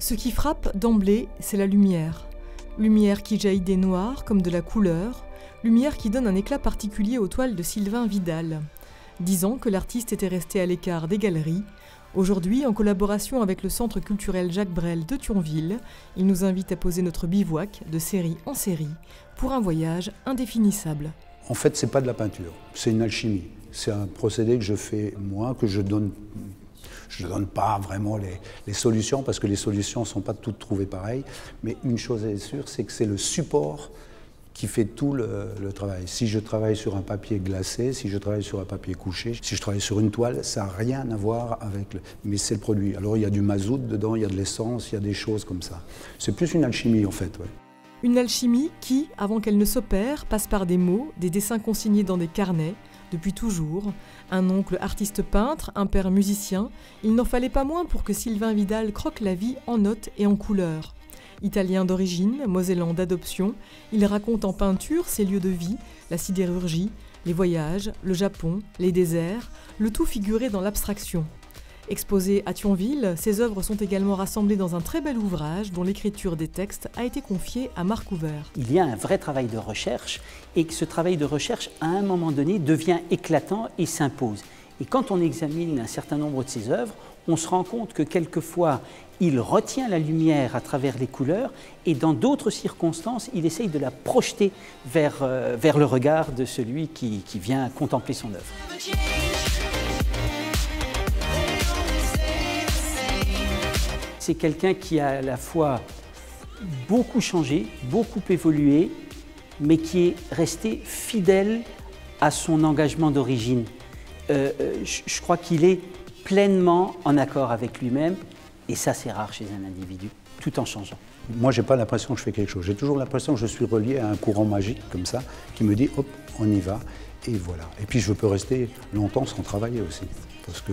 Ce qui frappe d'emblée, c'est la lumière. Lumière qui jaillit des noirs comme de la couleur, lumière qui donne un éclat particulier aux toiles de Sylvain Vidal. 10 ans que l'artiste était resté à l'écart des galeries. Aujourd'hui, en collaboration avec le Centre culturel Jacques Brel de Thionville, il nous invite à poser notre bivouac de série en série pour un voyage indéfinissable. En fait, c'est pas de la peinture, c'est une alchimie. C'est un procédé que je fais moi, que je donne pas vraiment les solutions, parce que les solutions ne sont pas toutes trouvées pareilles. Mais une chose est sûre, c'est que c'est le support qui fait tout le travail. Si je travaille sur un papier glacé, si je travaille sur un papier couché, si je travaille sur une toile, ça n'a rien à voir avec mais c'est le produit. Alors il y a du mazout dedans, il y a de l'essence, il y a des choses comme ça. C'est plus une alchimie en fait. Ouais. Une alchimie qui, avant qu'elle ne s'opère, passe par des mots, des dessins consignés dans des carnets, depuis toujours. Un oncle artiste peintre, un père musicien, il n'en fallait pas moins pour que Sylvain Vidal croque la vie en notes et en couleurs. Italien d'origine, mosellan d'adoption, il raconte en peinture ses lieux de vie, la sidérurgie, les voyages, le Japon, les déserts, le tout figuré dans l'abstraction. Exposées à Thionville, ses œuvres sont également rassemblées dans un très bel ouvrage dont l'écriture des textes a été confiée à Marc Ouvert. Il y a un vrai travail de recherche et que ce travail de recherche, à un moment donné, devient éclatant et s'impose. Et quand on examine un certain nombre de ses œuvres, on se rend compte que quelquefois, il retient la lumière à travers les couleurs et dans d'autres circonstances, il essaye de la projeter vers le regard de celui qui vient contempler son œuvre. C'est quelqu'un qui a à la fois beaucoup changé, beaucoup évolué, mais qui est resté fidèle à son engagement d'origine. Je crois qu'il est pleinement en accord avec lui-même, et ça c'est rare chez un individu, tout en changeant. Moi j'ai pas l'impression que je fais quelque chose, j'ai toujours l'impression que je suis relié à un courant magique comme ça, qui me dit hop, on y va, et voilà. Et puis je peux rester longtemps sans travailler aussi, parce que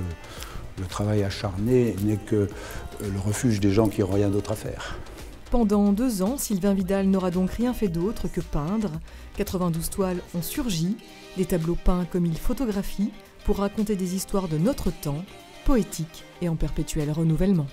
le travail acharné n'est que le refuge des gens qui n'ont rien d'autre à faire. Pendant 2 ans, Sylvain Vidal n'aura donc rien fait d'autre que peindre. 92 toiles ont surgi, des tableaux peints comme il photographie, pour raconter des histoires de notre temps, poétiques et en perpétuel renouvellement.